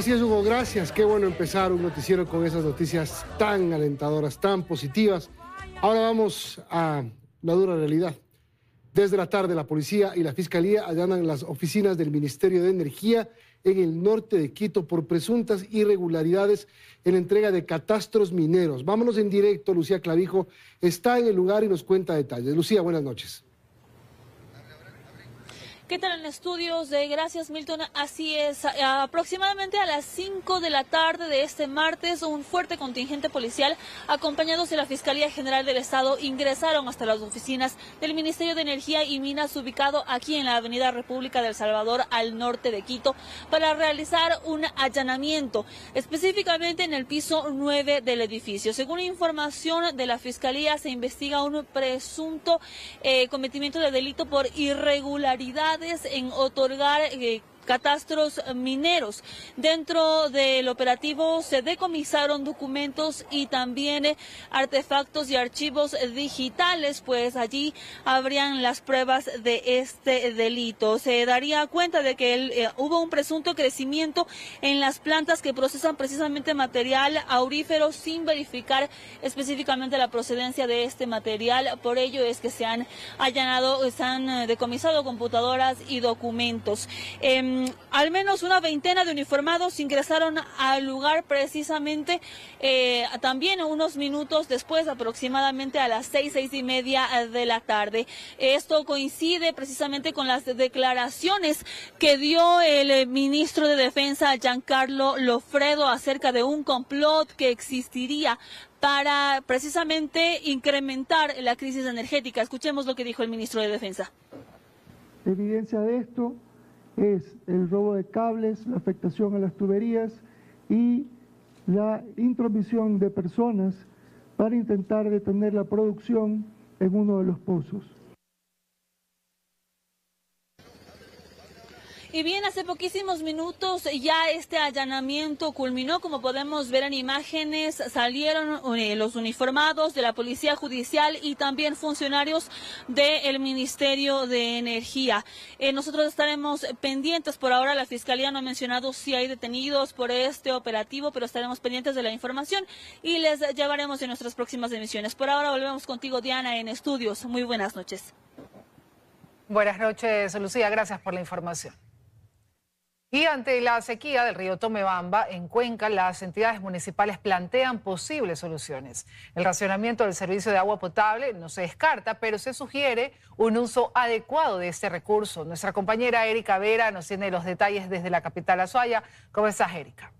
Así es, Hugo, gracias. Qué bueno empezar un noticiero con esas noticias tan alentadoras, tan positivas. Ahora vamos a la dura realidad. Desde la tarde, la policía y la fiscalía allanan las oficinas del Ministerio de Energía en el norte de Quito por presuntas irregularidades en la entrega de catastros mineros. Vámonos en directo, Lucía Clavijo está en el lugar y nos cuenta detalles. Lucía, buenas noches. ¿Qué tal en estudios? Gracias, Milton. Así es, aproximadamente a las 5 de la tarde de este martes, un fuerte contingente policial, acompañados de la Fiscalía General del Estado, ingresaron hasta las oficinas del Ministerio de Energía y Minas, ubicado aquí en la Avenida República del Salvador, al norte de Quito, para realizar un allanamiento, específicamente en el piso 9 del edificio. Según información de la Fiscalía, se investiga un presunto cometimiento de delito por irregularidad en otorgar catastros mineros. Dentro del operativo se decomisaron documentos y también artefactos y archivos digitales, pues allí habrían las pruebas de este delito. Se daría cuenta de que hubo un presunto crecimiento en las plantas que procesan precisamente material aurífero sin verificar específicamente la procedencia de este material. Por ello es que se han allanado, se han decomisado computadoras y documentos. Al menos una veintena de uniformados ingresaron al lugar precisamente también unos minutos después, aproximadamente a las 6:30 de la tarde. Esto coincide precisamente con las declaraciones que dio el ministro de Defensa, Giancarlo Lofredo, acerca de un complot que existiría para precisamente incrementar la crisis energética. Escuchemos lo que dijo el ministro de Defensa. Evidencia de esto es el robo de cables, la afectación a las tuberías y la intromisión de personas para intentar detener la producción en uno de los pozos. Y bien, hace poquísimos minutos ya este allanamiento culminó. Como podemos ver en imágenes, salieron los uniformados de la Policía Judicial y también funcionarios del Ministerio de Energía. Nosotros estaremos pendientes. Por ahora la Fiscalía no ha mencionado si hay detenidos por este operativo, pero estaremos pendientes de la información y les llevaremos en nuestras próximas emisiones. Por ahora volvemos contigo, Diana, en estudios. Muy buenas noches. Buenas noches, Lucía. Gracias por la información. Y ante la sequía del río Tomebamba, en Cuenca, las entidades municipales plantean posibles soluciones. El racionamiento del servicio de agua potable no se descarta, pero se sugiere un uso adecuado de este recurso. Nuestra compañera Erika Vera nos tiene los detalles desde la capital Azuaya. ¿Cómo estás, Erika?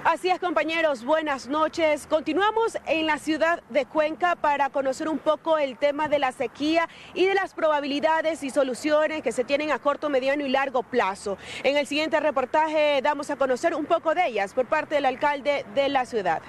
Así es, compañeros, buenas noches. Continuamos en la ciudad de Cuenca para conocer un poco el tema de la sequía y de las probabilidades y soluciones que se tienen a corto, mediano y largo plazo. En el siguiente reportaje damos a conocer un poco de ellas por parte del alcalde de la ciudad.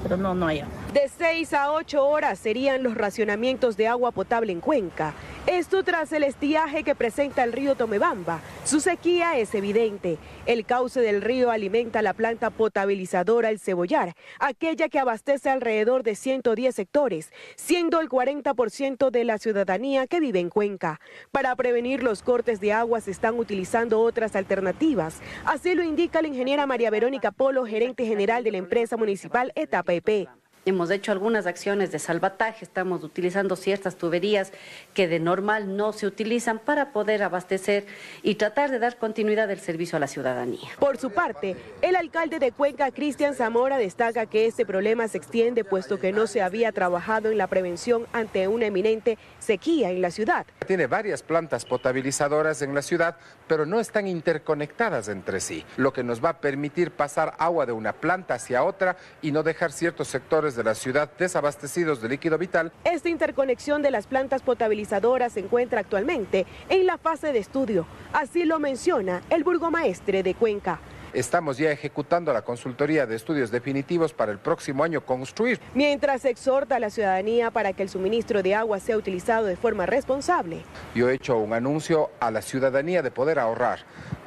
Pero no hay agua. De 6 a 8 horas serían los racionamientos de agua potable en Cuenca. Esto tras el estiaje que presenta el río Tomebamba. Su sequía es evidente. El cauce del río alimenta la planta potabilizadora El Cebollar, aquella que abastece alrededor de 110 sectores, siendo el 40% de la ciudadanía que vive en Cuenca. Para prevenir los cortes de agua se están utilizando otras alternativas. Así lo indica la ingeniera María Verónica Polo, gerente general de la empresa municipal Etapa EP. Hemos hecho algunas acciones de salvataje, estamos utilizando ciertas tuberías que de normal no se utilizan para poder abastecer y tratar de dar continuidad del servicio a la ciudadanía. Por su parte, el alcalde de Cuenca, Cristian Zamora, destaca que este problema se extiende puesto que no se había trabajado en la prevención ante una eminente sequía en la ciudad. Tiene varias plantas potabilizadoras en la ciudad, pero no están interconectadas entre sí, lo que nos va a permitir pasar agua de una planta hacia otra y no dejar ciertos sectores de la ciudad desabastecidos de líquido vital. Esta interconexión de las plantas potabilizadoras se encuentra actualmente en la fase de estudio. Así lo menciona el burgomaestre de Cuenca. Estamos ya ejecutando la consultoría de estudios definitivos para el próximo año construir. Mientras exhorta a la ciudadanía para que el suministro de agua sea utilizado de forma responsable. Yo he hecho un anuncio a la ciudadanía de poder ahorrar,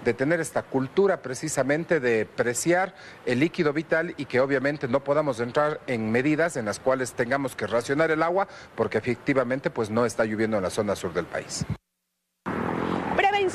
de tener esta cultura precisamente de preciar el líquido vital y que obviamente no podamos entrar en medidas en las cuales tengamos que racionar el agua porque efectivamente pues no está lloviendo en la zona sur del país.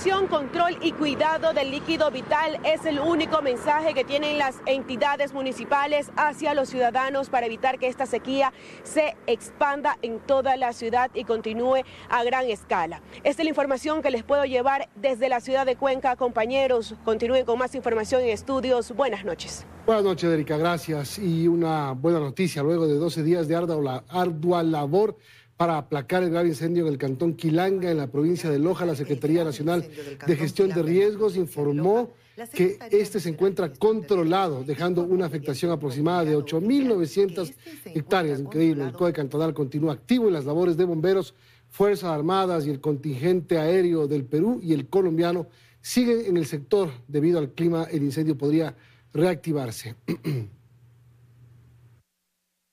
Prevención, control y cuidado del líquido vital es el único mensaje que tienen las entidades municipales hacia los ciudadanos para evitar que esta sequía se expanda en toda la ciudad y continúe a gran escala. Esta es la información que les puedo llevar desde la ciudad de Cuenca. Compañeros, continúen con más información en estudios. Buenas noches. Buenas noches, Erika, gracias. Y una buena noticia, luego de 12 días de ardua labor para aplacar el grave incendio en el cantón Quilanga, en la provincia de Loja, la Secretaría Nacional de Gestión de Riesgos informó que este se encuentra controlado, dejando una afectación aproximada de 8.900 hectáreas. Increíble, el COE cantonal continúa activo en las labores de bomberos, Fuerzas Armadas y el contingente aéreo del Perú y el colombiano siguen en el sector. Debido al clima, el incendio podría reactivarse.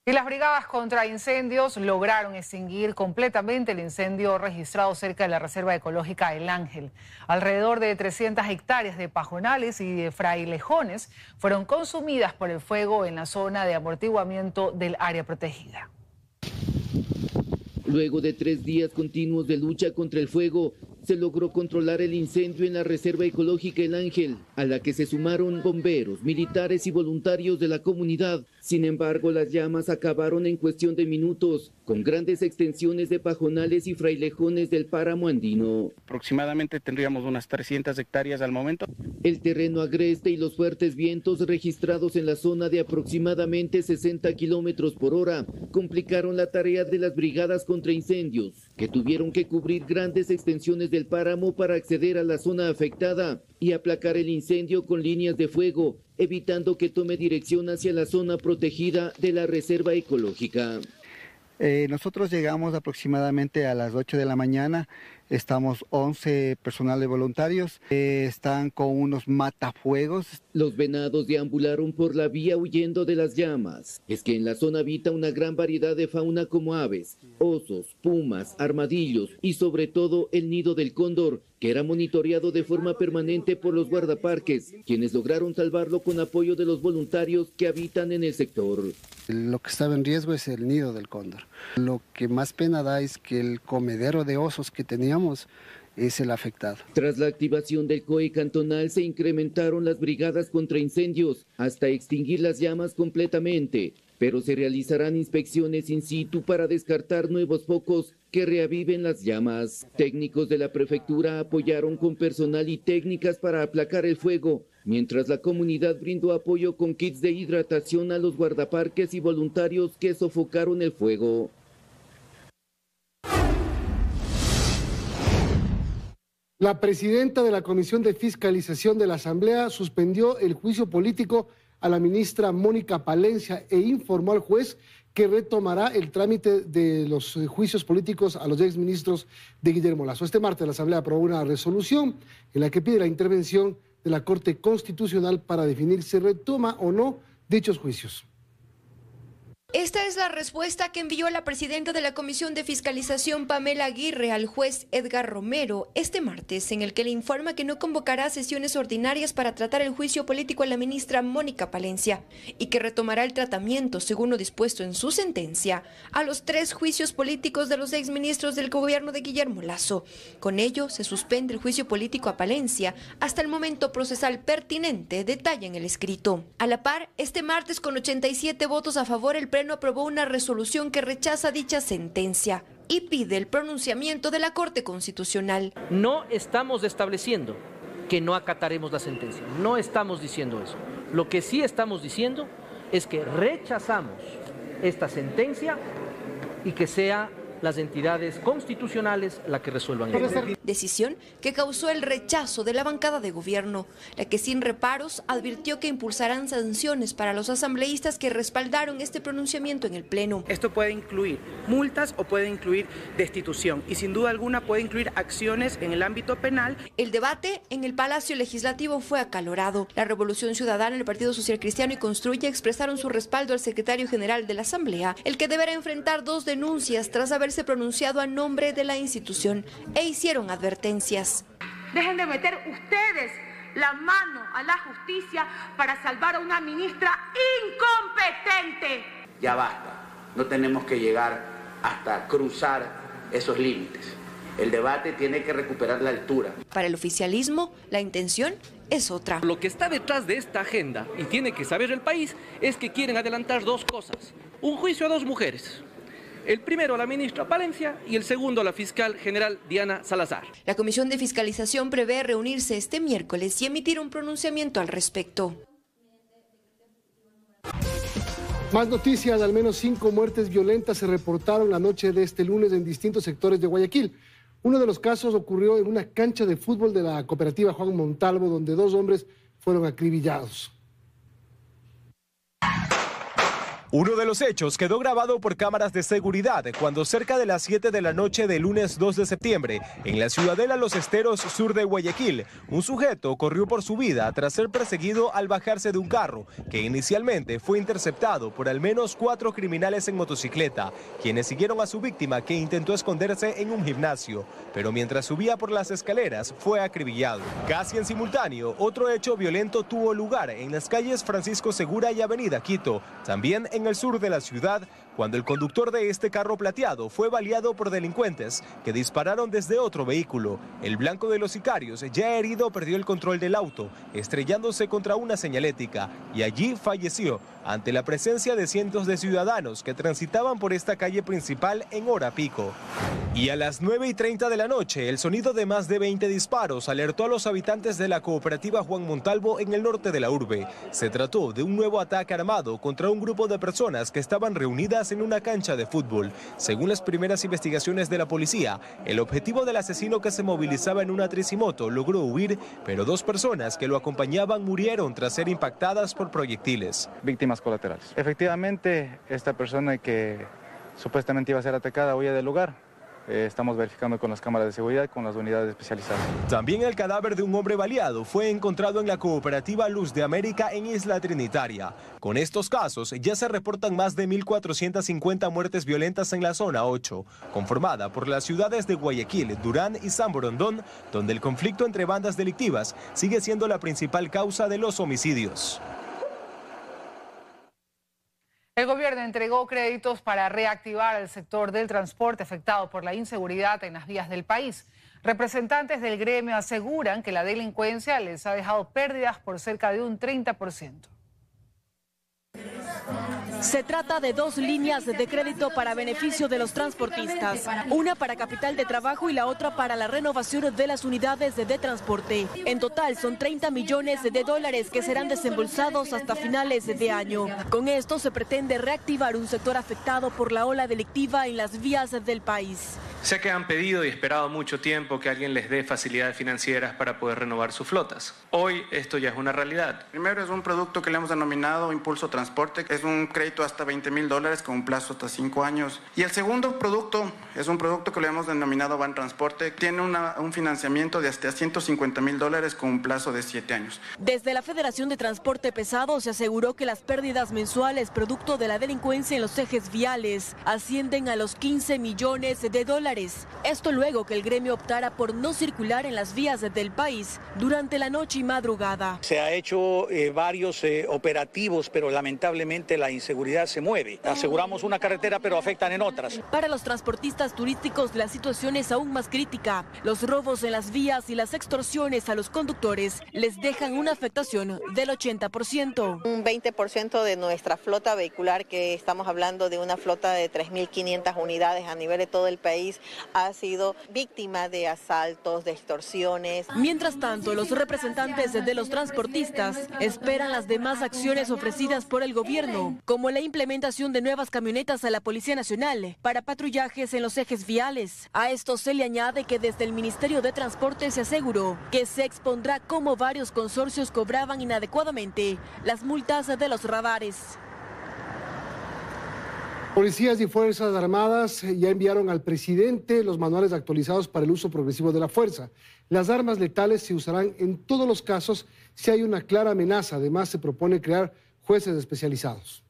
Y las brigadas contra incendios lograron extinguir completamente el incendio registrado cerca de la Reserva Ecológica El Ángel. Alrededor de 300 hectáreas de pajonales y de frailejones fueron consumidas por el fuego en la zona de amortiguamiento del área protegida. Luego de 3 días continuos de lucha contra el fuego, se logró controlar el incendio en la Reserva Ecológica El Ángel, a la que se sumaron bomberos, militares y voluntarios de la comunidad. Sin embargo, las llamas acabaron en cuestión de minutos, con grandes extensiones de pajonales y frailejones del páramo andino. Aproximadamente tendríamos unas 300 hectáreas al momento. El terreno agreste y los fuertes vientos registrados en la zona de aproximadamente 60 kilómetros por hora complicaron la tarea de las brigadas contra incendios, que tuvieron que cubrir grandes extensiones del páramo para acceder a la zona afectada y aplacar el incendio con líneas de fuego, evitando que tome dirección hacia la zona protegida de la Reserva Ecológica. Nosotros llegamos aproximadamente a las 8 de la mañana, estamos 11 personales voluntarios, están con unos matafuegos. Los venados deambularon por la vía huyendo de las llamas. Es que en la zona habita una gran variedad de fauna como aves, osos, pumas, armadillos y sobre todo el nido del cóndor, que era monitoreado de forma permanente por los guardaparques, quienes lograron salvarlo con apoyo de los voluntarios que habitan en el sector. Lo que estaba en riesgo es el nido del cóndor. Lo que más pena da es que el comedero de osos que teníamos es el afectado. Tras la activación del COE cantonal se incrementaron las brigadas contra incendios hasta extinguir las llamas completamente, pero se realizarán inspecciones in situ para descartar nuevos focos que reaviven las llamas. Técnicos de la prefectura apoyaron con personal y técnicas para aplacar el fuego, mientras la comunidad brindó apoyo con kits de hidratación a los guardaparques y voluntarios que sofocaron el fuego. La presidenta de la Comisión de Fiscalización de la Asamblea suspendió el juicio político a la ministra Mónica Palencia e informó al juez que retomará el trámite de los juicios políticos a los exministros de Guillermo Lasso. Este martes la Asamblea aprobó una resolución en la que pide la intervención de la Corte Constitucional para definir si retoma o no dichos juicios. Esta es la respuesta que envió la presidenta de la Comisión de Fiscalización, Pamela Aguirre, al juez Edgar Romero este martes, en el que le informa que no convocará sesiones ordinarias para tratar el juicio político a la ministra Mónica Palencia y que retomará el tratamiento, según lo dispuesto en su sentencia, a los 3 juicios políticos de los exministros del gobierno de Guillermo Lasso. Con ello, se suspende el juicio político a Palencia hasta el momento procesal pertinente, detalla en el escrito. A la par, este martes, con 87 votos a favor, el Pleno aprobó una resolución que rechaza dicha sentencia y pide el pronunciamiento de la Corte Constitucional. No estamos estableciendo que no acataremos la sentencia, no estamos diciendo eso. Lo que sí estamos diciendo es que rechazamos esta sentencia y que sea las entidades constitucionales la que resuelvan eso. Decisión que causó el rechazo de la bancada de gobierno, la que sin reparos advirtió que impulsarán sanciones para los asambleístas que respaldaron este pronunciamiento en el Pleno. Esto puede incluir multas o puede incluir destitución y sin duda alguna puede incluir acciones en el ámbito penal. El debate en el Palacio Legislativo fue acalorado. La Revolución Ciudadana, el Partido Social Cristiano y Construye expresaron su respaldo al secretario general de la Asamblea, el que deberá enfrentar 2 denuncias tras haberse pronunciado a nombre de la institución, e hicieron advertencias. Dejen de meter ustedes la mano a la justicia para salvar a una ministra incompetente. Ya basta, no tenemos que llegar hasta cruzar esos límites. El debate tiene que recuperar la altura. Para el oficialismo, la intención es otra. Lo que está detrás de esta agenda, y tiene que saber el país, es que quieren adelantar dos cosas. Un juicio a dos mujeres. El primero a la ministra Palencia y el segundo a la fiscal general Diana Salazar. La Comisión de Fiscalización prevé reunirse este miércoles y emitir un pronunciamiento al respecto. Más noticias, al menos 5 muertes violentas se reportaron la noche de este lunes en distintos sectores de Guayaquil. Uno de los casos ocurrió en una cancha de fútbol de la cooperativa Juan Montalvo, donde 2 hombres fueron acribillados. Uno de los hechos quedó grabado por cámaras de seguridad cuando cerca de las 7 de la noche del lunes 2 de septiembre, en la ciudadela Los Esteros, sur de Guayaquil, un sujeto corrió por su vida tras ser perseguido al bajarse de un carro, que inicialmente fue interceptado por al menos 4 criminales en motocicleta, quienes siguieron a su víctima, que intentó esconderse en un gimnasio, pero mientras subía por las escaleras fue acribillado. Casi en simultáneo, otro hecho violento tuvo lugar en las calles Francisco Segura y Avenida Quito, también en el sur de la ciudad, cuando el conductor de este carro plateado fue baleado por delincuentes que dispararon desde otro vehículo. El blanco de los sicarios, ya herido, perdió el control del auto, estrellándose contra una señalética, y allí falleció, ante la presencia de cientos de ciudadanos que transitaban por esta calle principal en hora pico. Y a las 9:30 de la noche, el sonido de más de 20 disparos alertó a los habitantes de la cooperativa Juan Montalvo en el norte de la urbe. Se trató de un nuevo ataque armado contra un grupo de personas que estaban reunidas en una cancha de fútbol. Según las primeras investigaciones de la policía, el objetivo del asesino, que se movilizaba en una tricimoto, logró huir, pero 2 personas que lo acompañaban murieron tras ser impactadas por proyectiles. Víctimas colaterales. Efectivamente, esta persona que supuestamente iba a ser atacada huye del lugar. Estamos verificando con las cámaras de seguridad, con las unidades especializadas. También el cadáver de un hombre baleado fue encontrado en la cooperativa Luz de América en Isla Trinitaria. Con estos casos ya se reportan más de 1.450 muertes violentas en la zona 8, conformada por las ciudades de Guayaquil, Durán y San Borondón, donde el conflicto entre bandas delictivas sigue siendo la principal causa de los homicidios. El gobierno entregó créditos para reactivar el sector del transporte afectado por la inseguridad en las vías del país. Representantes del gremio aseguran que la delincuencia les ha dejado pérdidas por cerca de un 30%. Se trata de 2 líneas de crédito para beneficio de los transportistas, una para capital de trabajo y la otra para la renovación de las unidades de transporte. En total son 30 millones de dólares que serán desembolsados hasta finales de año. Con esto se pretende reactivar un sector afectado por la ola delictiva en las vías del país. Sé que han pedido y esperado mucho tiempo que alguien les dé facilidades financieras para poder renovar sus flotas. Hoy esto ya es una realidad. Primero, es un producto que le hemos denominado Impulso Transporte, que es un crédito hasta $20.000 con un plazo hasta 5 años. Y el segundo producto es un producto que le hemos denominado Ban Transporte. Tiene un financiamiento de hasta $150.000 con un plazo de 7 años. Desde la Federación de Transporte Pesado se aseguró que las pérdidas mensuales producto de la delincuencia en los ejes viales ascienden a los 15 millones de dólares. Esto luego que el gremio optara por no circular en las vías del país durante la noche y madrugada. Se ha hecho varios operativos, pero lamentablemente la inseguridad se mueve. Aseguramos una carretera, pero afectan en otras. Para los transportistas turísticos la situación es aún más crítica. Los robos en las vías y las extorsiones a los conductores les dejan una afectación del 80%. Un 20% de nuestra flota vehicular, que estamos hablando de una flota de 3.500 unidades a nivel de todo el país, ha sido víctima de asaltos, de extorsiones. Mientras tanto, los representantes de los transportistas esperan las demás acciones ofrecidas por el gobierno, como la implementación de nuevas camionetas a la Policía Nacional para patrullajes en los ejes viales. A esto se le añade que desde el Ministerio de Transporte se aseguró que se expondrá cómo varios consorcios cobraban inadecuadamente las multas de los radares. Policías y Fuerzas Armadas ya enviaron al presidente los manuales actualizados para el uso progresivo de la fuerza. Las armas letales se usarán en todos los casos si hay una clara amenaza. Además, se propone crear jueces especializados.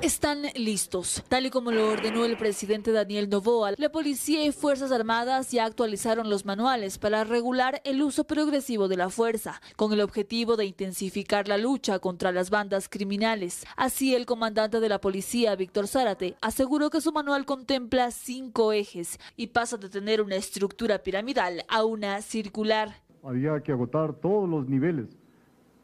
Están listos. Tal y como lo ordenó el presidente Daniel Noboa, la policía y Fuerzas Armadas ya actualizaron los manuales para regular el uso progresivo de la fuerza, con el objetivo de intensificar la lucha contra las bandas criminales. Así, el comandante de la policía, Víctor Zárate, aseguró que su manual contempla 5 ejes y pasa de tener una estructura piramidal a una circular. Había que agotar todos los niveles,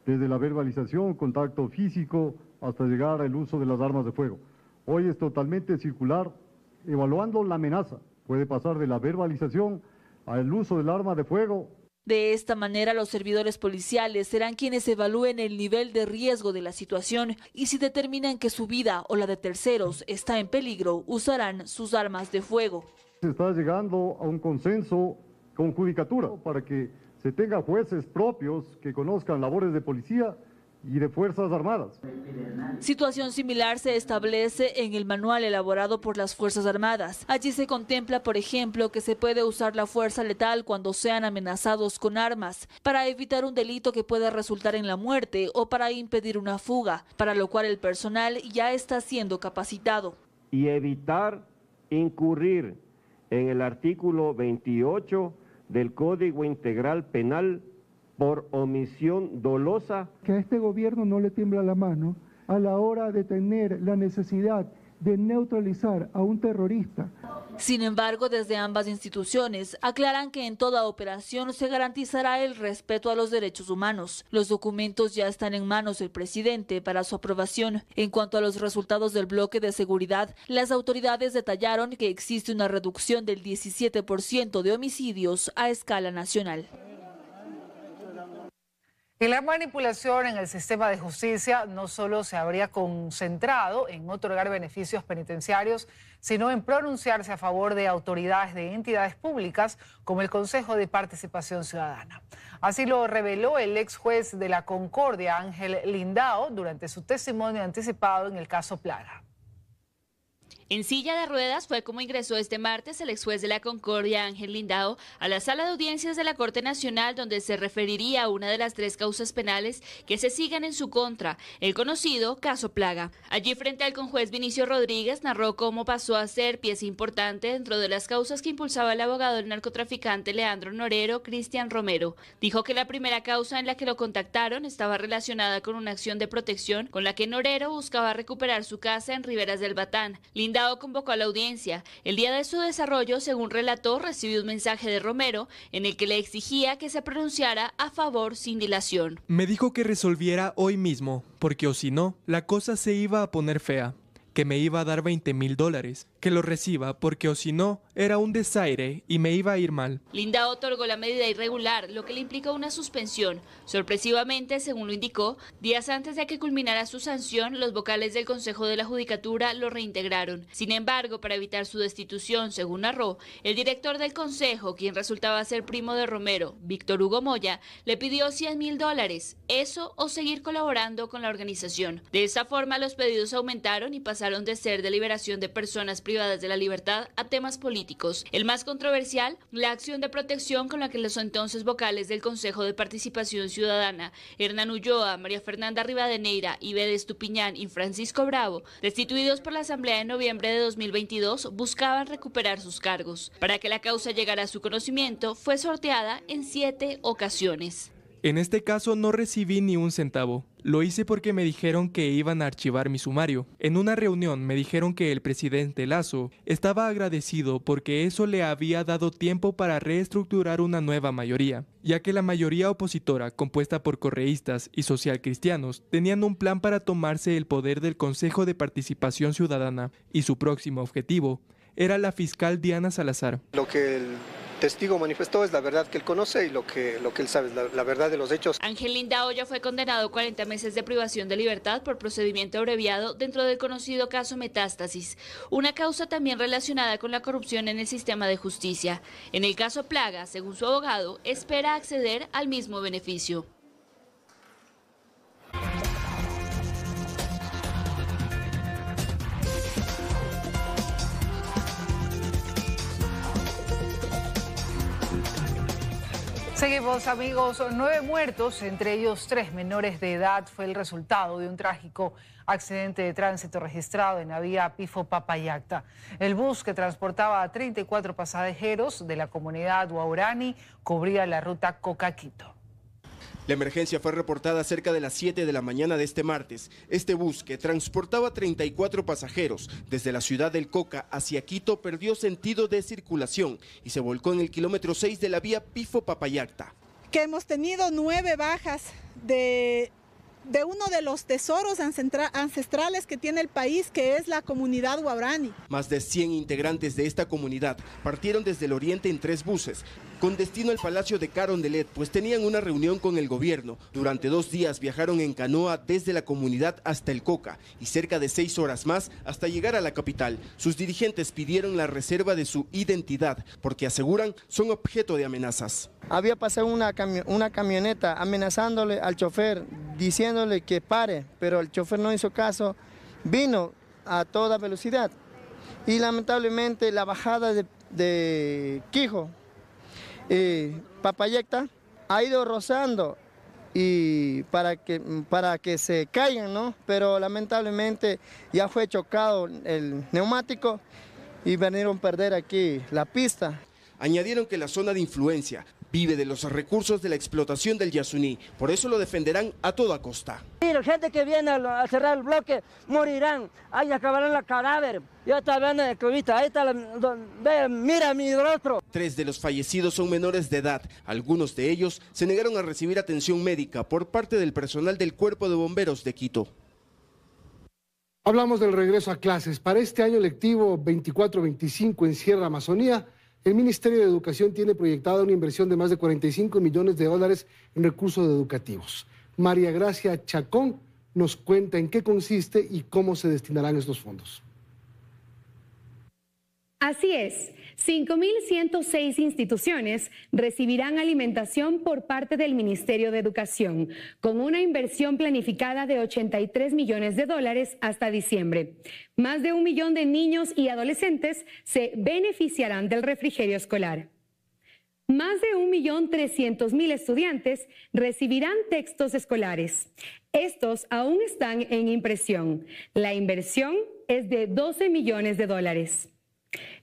desde la verbalización, contacto físico, hasta llegar al uso de las armas de fuego. Hoy es totalmente circular, evaluando la amenaza. Puede pasar de la verbalización al uso del arma de fuego. De esta manera, los servidores policiales serán quienes evalúen el nivel de riesgo de la situación y si determinan que su vida o la de terceros está en peligro, usarán sus armas de fuego. Se está llegando a un consenso con judicatura para que se tenga jueces propios que conozcan labores de policía y de Fuerzas Armadas. Situación similar se establece en el manual elaborado por las Fuerzas Armadas. Allí se contempla, por ejemplo, que se puede usar la fuerza letal cuando sean amenazados con armas, para evitar un delito que pueda resultar en la muerte o para impedir una fuga, para lo cual el personal ya está siendo capacitado. Y evitar incurrir en el artículo 28 del Código Integral Penal por omisión dolosa. Que a este gobierno no le tiembla la mano a la hora de tener la necesidad de neutralizar a un terrorista. Sin embargo, desde ambas instituciones aclaran que en toda operación se garantizará el respeto a los derechos humanos. Los documentos ya están en manos del presidente para su aprobación. En cuanto a los resultados del bloque de seguridad, las autoridades detallaron que existe una reducción del 17% de homicidios a escala nacional. Y la manipulación en el sistema de justicia no solo se habría concentrado en otorgar beneficios penitenciarios, sino en pronunciarse a favor de autoridades de entidades públicas como el Consejo de Participación Ciudadana. Así lo reveló el ex juez de la Concordia, Ángel Lindao, durante su testimonio anticipado en el caso Plaga. En silla de ruedas fue como ingresó este martes el ex juez de la Concordia, Ángel Lindao, a la sala de audiencias de la Corte Nacional, donde se referiría a una de las 3 causas penales que se siguen en su contra, el conocido caso Plaga. Allí, frente al conjuez Vinicio Rodríguez, narró cómo pasó a ser pieza importante dentro de las causas que impulsaba el abogado del narcotraficante Leandro Norero, Cristian Romero. Dijo que la primera causa en la que lo contactaron estaba relacionada con una acción de protección con la que Norero buscaba recuperar su casa en Riberas del Batán. Lindao convocó a la audiencia. El día de su desarrollo, según relató, recibió un mensaje de Romero en el que le exigía que se pronunciara a favor sin dilación. Me dijo que resolviera hoy mismo, porque o si no, la cosa se iba a poner fea. Que me iba a dar $20,000, que lo reciba porque o si no, era un desaire y me iba a ir mal. Lindao otorgó la medida irregular, lo que le implicó una suspensión. Sorpresivamente, según lo indicó, días antes de que culminara su sanción, los vocales del Consejo de la Judicatura lo reintegraron. Sin embargo, para evitar su destitución, según narró, el director del Consejo, quien resultaba ser primo de Romero, Víctor Hugo Moya, le pidió $100,000, eso o seguir colaborando con la organización. De esa forma, los pedidos aumentaron y pasaron de ser de liberación de personas privadas de la libertad a temas políticos. El más controversial, la acción de protección con la que los entonces vocales del Consejo de Participación Ciudadana, Hernán Ulloa, María Fernanda Rivadeneira, Ibede Estupiñán y Francisco Bravo, destituidos por la Asamblea en noviembre de 2022, buscaban recuperar sus cargos. Para que la causa llegara a su conocimiento, fue sorteada en 7 ocasiones. En este caso no recibí ni un centavo. Lo hice porque me dijeron que iban a archivar mi sumario. En una reunión me dijeron que el presidente Lasso estaba agradecido porque eso le había dado tiempo para reestructurar una nueva mayoría, ya que la mayoría opositora, compuesta por correístas y socialcristianos, tenían un plan para tomarse el poder del Consejo de Participación Ciudadana y su próximo objetivo era la fiscal Diana Salazar. Lo que el testigo manifestó es la verdad que él conoce y lo que él sabe es la verdad de los hechos. Ángel Lindao ya fue condenado a 40 meses de privación de libertad por procedimiento abreviado dentro del conocido caso Metástasis, una causa también relacionada con la corrupción en el sistema de justicia. En el caso Plaga, según su abogado, espera acceder al mismo beneficio. Seguimos, amigos. 9 muertos, entre ellos 3 menores de edad, fue el resultado de un trágico accidente de tránsito registrado en la vía Pifo-Papayacta. El bus que transportaba a 34 pasajeros de la comunidad Huaurani cubría la ruta Coca-Quito. La emergencia fue reportada cerca de las 7 de la mañana de este martes. Este bus, que transportaba 34 pasajeros desde la ciudad del Coca hacia Quito, perdió sentido de circulación y se volcó en el kilómetro 6 de la vía Pifo-Papayacta. Que hemos tenido 9 bajas de uno de los tesoros ancestrales que tiene el país, que es la comunidad Huaurani. Más de 100 integrantes de esta comunidad partieron desde el oriente en 3 buses, con destino al Palacio de Carondelet, pues tenían una reunión con el gobierno. Durante 2 días viajaron en canoa desde la comunidad hasta el Coca y cerca de 6 horas más hasta llegar a la capital. Sus dirigentes pidieron la reserva de su identidad porque aseguran son objeto de amenazas. Había pasado una camioneta amenazándole al chofer, diciéndole que pare, pero el chofer no hizo caso, vino a toda velocidad y lamentablemente la bajada de Quijo, Papayacta, ha ido rozando y para que se caigan, ¿no? Pero lamentablemente ya fue chocado el neumático y vinieron a perder aquí la pista. Añadieron que la zona de influencia vive de los recursos de la explotación del Yasuní, por eso lo defenderán a toda costa. Y la gente que viene a cerrar el bloque morirán, ahí acabarán la cadáver. Ya está viendo el cubista, ahí está, mira mi rostro. 3 de los fallecidos son menores de edad. Algunos de ellos se negaron a recibir atención médica por parte del personal del Cuerpo de Bomberos de Quito. Hablamos del regreso a clases. Para este año lectivo 24-25 en Sierra Amazonía, el Ministerio de Educación tiene proyectada una inversión de más de 45 millones de dólares en recursos educativos. María Gracia Chacón nos cuenta en qué consiste y cómo se destinarán estos fondos. Así es, 5.106 instituciones recibirán alimentación por parte del Ministerio de Educación, con una inversión planificada de 83 millones de dólares hasta diciembre. Más de 1 millón de niños y adolescentes se beneficiarán del refrigerio escolar. Más de 1.300.000 estudiantes recibirán textos escolares. Estos aún están en impresión. La inversión es de 12 millones de dólares.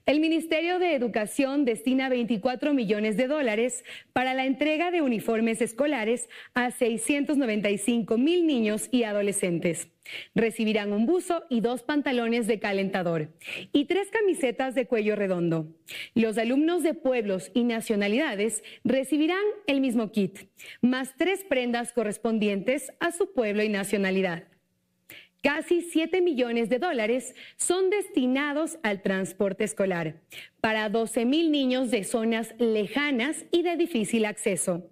El Ministerio de Educación destina 24 millones de dólares para la entrega de uniformes escolares a 695,000 niños y adolescentes. Recibirán un buzo y 2 pantalones de calentador y 3 camisetas de cuello redondo. Los alumnos de pueblos y nacionalidades recibirán el mismo kit, más 3 prendas correspondientes a su pueblo y nacionalidad. Casi 7 millones de dólares son destinados al transporte escolar para 12,000 niños de zonas lejanas y de difícil acceso.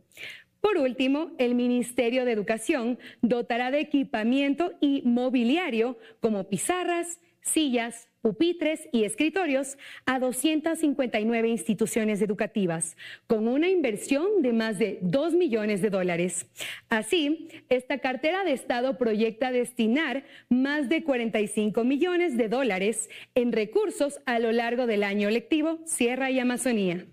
Por último, el Ministerio de Educación dotará de equipamiento y mobiliario como pizarras, sillas, pupitres y escritorios a 259 instituciones educativas, con una inversión de más de 2 millones de dólares. Así, esta cartera de Estado proyecta destinar más de 45 millones de dólares en recursos a lo largo del año lectivo Sierra y Amazonía.